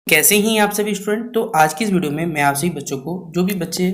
कैसे ही आप सभी स्टूडेंट। तो आज की इस वीडियो में मैं आप सभी बच्चों को, जो भी बच्चे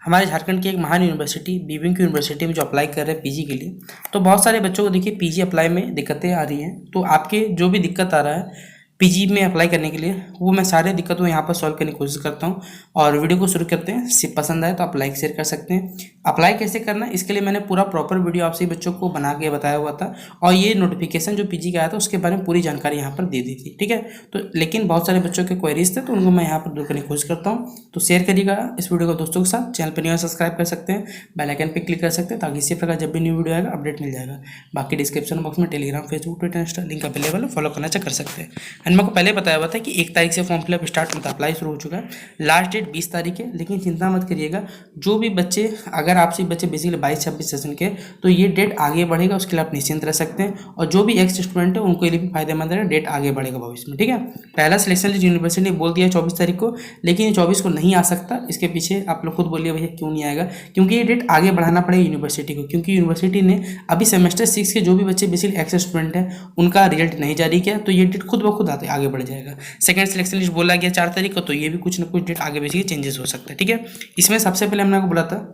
हमारे झारखंड की एक महान यूनिवर्सिटी बीबीएमक्यू यूनिवर्सिटी में जो अप्लाई कर रहे हैं पीजी के लिए, तो बहुत सारे बच्चों को देखिए पीजी अप्लाई में दिक्कतें आ रही हैं। तो आपके जो भी दिक्कत आ रहा है पीजी में अप्लाई करने के लिए, वो मैं सारे दिक्कतों यहाँ पर सॉल्व करने की कोशिश करता हूँ। और वीडियो को शुरू करते हैं। पसंद आए तो आप लाइक शेयर कर सकते हैं। अप्लाई कैसे करना है इसके लिए मैंने पूरा प्रॉपर वीडियो आप सभी बच्चों को बना के बताया हुआ था, और ये नोटिफिकेशन जो पीजी का आया था उसके बारे में पूरी जानकारी यहाँ पर दे दी थी, ठीक है। तो लेकिन बहुत सारे बच्चों के क्वेरीज थे, तो उनको मैं यहाँ पर दूर करने की कोशिश करता हूँ। तो शेयर करिएगा इस वीडियो को दोस्तों के साथ। चैनल पर नहीं सब्सक्राइब कर सकते हैं, बेल आइकन पर क्लिक कर सकते हैं, ताकि इसी प्रकार जब भी न्यू वीडियो आएगा अपडेट मिल जाएगा। बाकी डिस्क्रिप्शन बॉक्स में Telegram, Facebook, Twitter, Insta link available है, फॉलो करना कर सकते हैं। एंड मेरे को पहले बताया हुआ था कि 1 तारीख से फॉर्म फिलअप स्टार्ट मतलब अप्लाई शुरू हो चुका है। लास्ट डेट 20 तारीख है, लेकिन चिंता मत करिएगा। जो भी बच्चे, अगर आपसे बच्चे बेसिकली 22-26 सेशन के, तो ये डेट आगे बढ़ेगा, उसके लिए आप निश्चिंत रह सकते हैं। और जो भी एक्स स्टूडेंट है उनको लिए भी फायदेमंद है, डेट आगे बढ़ेगा भविष्य में, ठीक है। पहला सिलेक्शन लिस्ट यूनिवर्सिटी ने बोल दिया 24 तारीख को, लेकिन ये 24 को नहीं आ सकता। इसके पीछे आप लोग खुद बोलिए भैया क्यों नहीं आएगा, क्योंकि ये डेट आगे बढ़ाना पड़ेगा यूनिवर्सिटी को, क्योंकि यूनिवर्सिटी ने अभी सेमेस्टर 6 के जो भी बच्चे बेसिकली एक्स स्टूडेंट हैं उनका रिजल्ट नहीं जारी किया, तो ये डेट खुद ब खुद आगे बढ़ जाएगा। सेकंड सिलेक्शन लिस्ट बोला गया 4 तारीख को, तो ये भी कुछ ना कुछ डेट आगे बेसिकली चेंजेस हो सकता है, ठीक है। इसमें सबसे पहले हमने आपको बोला था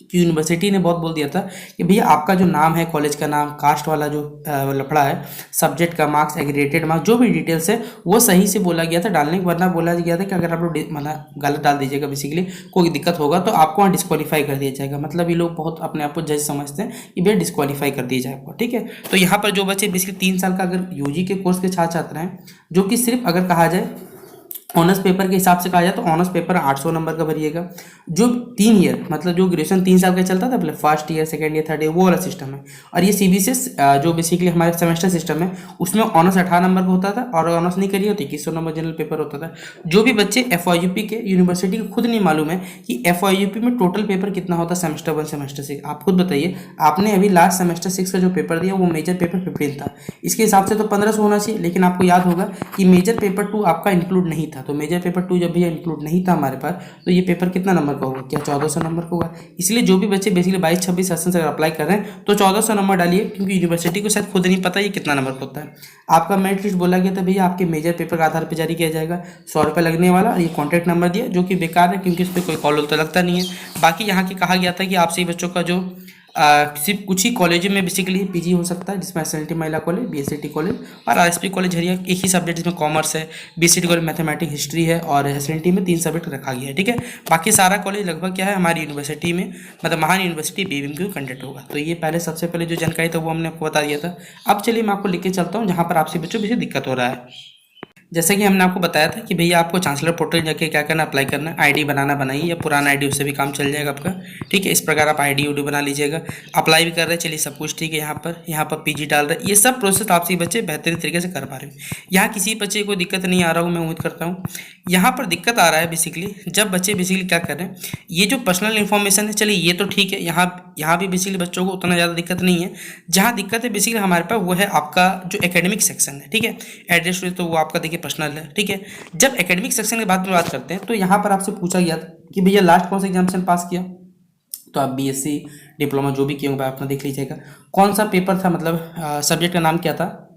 कि यूनिवर्सिटी ने बहुत बोल दिया था कि भैया आपका जो नाम है, कॉलेज का नाम, कास्ट वाला जो लफड़ा है, सब्जेक्ट का मार्क्स, एग्रीगेटेड मार्क्स, जो भी डिटेल्स है वो सही से बोला गया था डालने के, वरना बोला गया था कि अगर आप लोग गलत डाल दीजिएगा बेसिकली कोई दिक्कत होगा तो आपको वहाँ डिस्क्वालीफाई कर दिया जाएगा। मतलब ये लोग बहुत अपने आप को जज समझते हैं कि भैया डिस्क्वालीफाई कर दिया जाएगा, ठीक है। तो यहाँ पर जो बच्चे बेसिकली 3 साल का अगर यूजी के कोर्स के छात्र छात्र हैं, जो कि सिर्फ अगर कहा जाए ऑनर्स पेपर के हिसाब से कहा जाए तो ऑनर्स पेपर 800 नंबर का भरिएगा। जो 3 ईयर मतलब जो ग्रेजुएशन 3 साल का चलता था पहले, first year, second year, third year, वो वाला सिस्टम है। और ये सीबीएसई जो बेसिकली हमारे सेमेस्टर सिस्टम है, उसमें ऑनर्स 18 नंबर का होता था, और ऑनर्स नहीं करिए तो 2100 नंबर जनरल पेपर होता था। जो भी बच्चे एफवाईयूपी के, यूनिवर्सिटी को खुद नहीं मालूम है कि एफवाईयूपी में टोटल पेपर कितना होता है सेमेस्टर 1 सेमेस्टर 6, आप खुद बताइए। आपने अभी लास्ट सेमेस्टर 6 का जो पेपर दिया वो मेजर पेपर 15 था, इसके हिसाब से तो 1500 होना चाहिए, लेकिन आपको याद होगा कि मेजर पेपर 2 आपका इंक्लूड नहीं था। तो मेजर पेपर 2 जब भी इंक्लूड नहीं था हमारे पास, तो ये पेपर कितना नंबर का होगा, क्या 1400 नंबर का होगा। इसलिए जो भी बच्चे बेसिकली 22-26 सेशन से अगर अप्लाई कर रहे हैं तो 1400 नंबर डालिए, क्योंकि यूनिवर्सिटी को शायद खुद नहीं पता ये कितना नंबर का होता है। आपका मेरिट लिस्ट बोला गया था भैया आपके मेजर पेपर के आधार पर जारी किया जाएगा, 100 रुपये लगने वाला। और ये कॉन्टैक्ट नंबर दिया जो कि बेकार है, क्योंकि इस पर कोई कॉल तो लगता नहीं है। बाकी यहाँ की कहा गया था कि आपसे बच्चों का जो सिर्फ कुछ ही कॉलेज में बेसिकली पीजी हो सकता है, जिसमें एसएनटी महिला कॉलेज, बीएससीटी कॉलेज और आरएसपी कॉलेज हरिया, एक ही सब्जेक्ट जिसमें कॉमर्स है, बीएससीटी कॉलेज मैथमेटिक्स हिस्ट्री है, और एसएनटी में 3 सब्जेक्ट रखा गया है, ठीक है। बाकी सारा कॉलेज लगभग क्या है हमारी यूनिवर्सिटी में, मतलब महान यूनिवर्सिटी बीबीएमक्यू कंडक्ट होगा। तो ये पहले सबसे पहले जो जानकारी था वो हमने आपको बता दिया था। अब चलिए मैं आपको लेके चलता हूँ जहाँ पर आपसे बच्चों को दिक्कत हो रहा है। जैसे कि हमने आपको बताया था कि भैया आपको चांसलर पोर्टल जाके क्या करना, अप्लाई करना है। आईडी बनाना, बनाइए, या पुराना आईडी उससे भी काम चल जाएगा आपका, ठीक है। इस प्रकार आप आईडी उडी बना लीजिएगा। अप्लाई भी कर रहे हैं, चलिए सब कुछ ठीक है। यहाँ पर पीजी डाल रहे हैं, ये सब प्रोसेस आपसे बच्चे बेहतरीन तरीके से कर पा रहे हैं। यहाँ किसी बच्चे को दिक्कत नहीं आ रहा हूँ, मैं उम्मीद करता हूँ। यहाँ पर दिक्कत आ रहा है बेसिकली जब बच्चे बेसिकली क्या कर रहे हैं, ये जो पर्सनल इन्फॉर्मेशन है, चलिए ये तो ठीक है, यहाँ भी बेसिकली बच्चों को उतना ज़्यादा दिक्कत नहीं है। जहाँ दिक्कत है बेसिकली हमारे पास वो है आपका जो एकेडमिक सेक्शन है, ठीक है। एड्रेस तो वो आपका देखिए पर्सनल है, ठीक है। जब एकेडमिक सेक्शन के बाद में बात करते हैं, तो यहाँ पर आपसे पूछा गया था कि भैया लास्ट कौन सा एग्जामिनेशन पास किया, तो आप बीएससी डिप्लोमा जो भी किए होंगे आप अपना देख लीजिएगा। कौन सा पेपर था, मतलब सब्जेक्ट का नाम क्या था,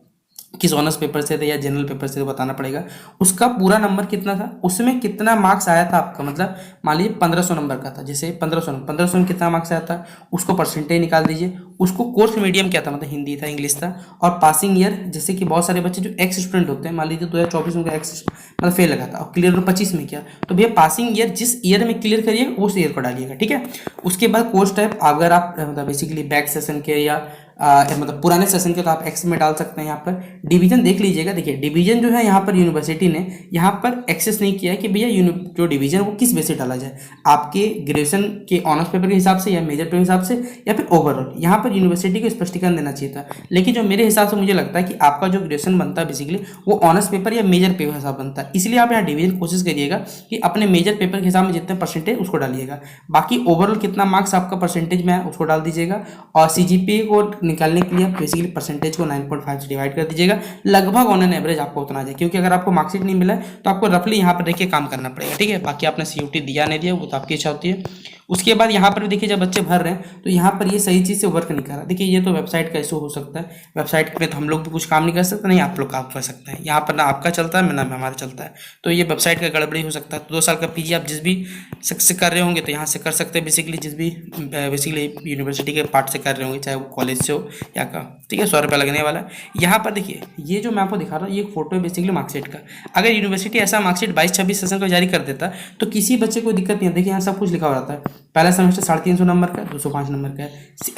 किस ऑनर्स पेपर से थे या जनरल पेपर से, तो बताना पड़ेगा। उसका पूरा नंबर कितना था, उसमें कितना मार्क्स आया था आपका, मतलब मान लीजिए 1500 नंबर का था, जैसे 1500 में कितना मार्क्स आया था, उसको परसेंटेज निकाल दीजिए। उसको कोर्स मीडियम क्या था, मतलब हिंदी था, इंग्लिश था, और पासिंग ईयर, जैसे कि बहुत सारे बच्चे जो एक्स स्टूडेंट होते हैं, मान लीजिए 2024 में एक्स मतलब फेल लगा था और क्लियर 25 में किया, तो भैया पासिंग ईयर जिस ईयर में क्लियर करिएगा उस ईयर को डालिएगा, ठीक है। उसके बाद कोर्स टाइप अगर आप मतलब बेसिकली बैक सेशन के या मतलब पुराने सेशन के, तो आप एक्स में डाल सकते हैं। यहाँ पर डिवीजन देख लीजिएगा, देखिए डिवीजन जो है यहाँ पर यूनिवर्सिटी ने यहाँ पर एक्सेस नहीं किया है कि भैया जो डिवीजन वो किस बेस से डाला जाए, आपके ग्रेजुएशन के ऑनर्स पेपर के हिसाब से या मेजर पेपर के हिसाब से या फिर ओवरऑल। यहाँ पर यूनिवर्सिटी को स्पष्टीकरण देना चाहिए था, लेकिन जो मेरे हिसाब से मुझे लगता है कि आपका जो ग्रेजुएशन बनता है बेसिकली वो ऑनर्स पेपर या मेजर पेपर के हिसाब बनता है, इसलिए आप यहाँ डिवीजन कोशिश करिएगा कि अपने मेजर पेपर के हिसाब में जितने परसेंटेज उसको डालिएगा। बाकी ओवरऑल कितना मार्क्स आपका परसेंटेज में है उसको डाल दीजिएगा, और सीजीपीए को निकालने के लिए बेसिकली परसेंटेज को 9.5 से डिवाइड कर दीजिएगा। लगभग ऑन एन एवरेज आपको उतना आ जाए, क्योंकि अगर आपको मार्कशीट नहीं मिला है तो आपको रफली यहाँ पर देखिए काम करना पड़ेगा, ठीक है। बाकी आपने सीयूटी दिया नहीं दिया वो तो आपकी इच्छा होती है। उसके बाद यहाँ पर भी देखिए जब बच्चे भर रहे हैं तो यहाँ पर ये सही चीज़ से वर्क नहीं कर रहा। देखिए ये तो वेबसाइट का इशू हो सकता है, वेबसाइट पे तो हम लोग भी कुछ काम नहीं कर सकते, नहीं आप लोग काम कर सकते हैं। यहाँ पर ना आपका चलता है ना हमारा चलता है, तो ये वेबसाइट का गड़बड़ी हो सकता है। तो 2 साल का पीजी आप जिस भी से कर रहे होंगे तो यहाँ से कर सकते हैं, बेसिकली जिस भी बेसिकली यूनिवर्सिटी के पार्ट से कर रहे होंगे, चाहे वो कॉलेज से हो या का, ठीक है। 100 रुपये लगने वाला है। यहाँ पर देखिए ये जो मैं आपको दिखा रहा हूँ ये फोटो है बेसिकली मार्कशीट का। अगर यूनिवर्सिटी ऐसा मार्कशीट 22-26 सेशन को जारी कर देता तो किसी बच्चे को दिक्कत नहीं है। देखिए यहाँ सब कुछ लिखा हुआ रहता है, पहला सेमेस्टर 350 नंबर का, 205 नंबर का है,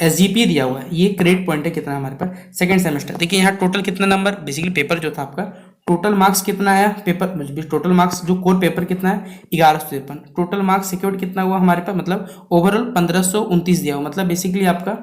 SGPA दिया हुआ है, ये क्रेडिट पॉइंट है कितना हमारे पास। सेकंड सेमेस्टर देखिए यहाँ टोटल कितना नंबर, बेसिकली पेपर जो था आपका टोटल मार्क्स कितना आया, पेपर टोटल मार्क्स जो कोर पेपर कितना है 1153, टोटल मार्क्स सिक्योर्ड कितना हुआ हमारे पास, मतलब ओवरऑल 1529 दिया हुआ, मतलब बेसिकली आपका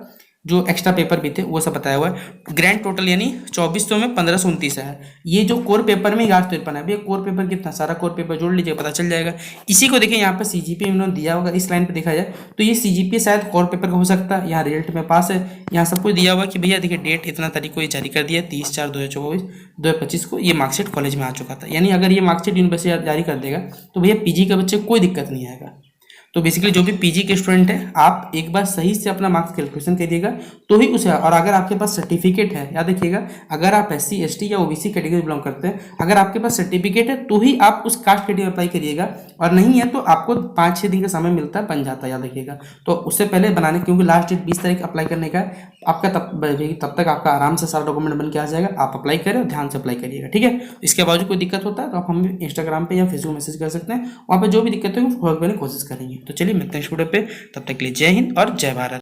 जो एक्स्ट्रा पेपर भी थे वो सब बताया हुआ है। ग्रैंड टोटल यानी 2400 में 1529 है। ये जो कोर पेपर में 1153 है, भैया कोर पेपर कितना, सारा कोर पेपर जोड़ लीजिए पता चल जाएगा। इसी को देखिए यहाँ पर CGPA इन्होंने दिया होगा, इस लाइन पे देखा जाए तो ये CGPA शायद कोर पेपर का हो सकता है। यहाँ रिजल्ट में पास है, यहाँ सब कुछ दिया हुआ कि भैया देखिए डेट इतना तारीख को ये जारी कर दिया 30/4/2024 को ये मार्कशीट कॉलेज में आ चुका था। यानी अगर ये मार्कशीट यूनिवर्सिटी जारी कर देगा तो भैया PG के बच्चे कोई दिक्कत नहीं आएगा। तो बेसिकली जो भी PG के स्टूडेंट हैं आप एक बार सही से अपना मार्क्स कैलकुलेशन करिएगा तो ही उसे, और अगर आपके पास सर्टिफिकेट है, याद रखिएगा अगर आप SC ST या OBC कैटेगरी बिलोंग करते हैं, अगर आपके पास सर्टिफिकेट है तो ही आप उस कास्ट कैटेगरी अप्लाई करिएगा, और नहीं है तो आपको 5-6 दिन का समय मिलता है, बन जाता है, याद रखिएगा। तो उससे पहले बनाने, क्योंकि लास्ट डेट 20 तारीख अप्लाई करने का है आपका, तब तक आपका आराम से सारा डॉक्यूमेंट बन के आ जाएगा। आप अप्लाई करें और ध्यान से अप्लाई करिएगा, ठीक है। इसके बावजूद कोई दिक्कत होता है तो आप हमें इंस्टाग्राम पे या फेसबुक मैसेज कर सकते हैं, वहाँ पर जो भी दिक्कत है वो सॉल्व करने की कोशिश करेंगे। तो चलिए मिलते हैं इस वीडियो पे, तब तक के लिए जय हिंद और जय भारत।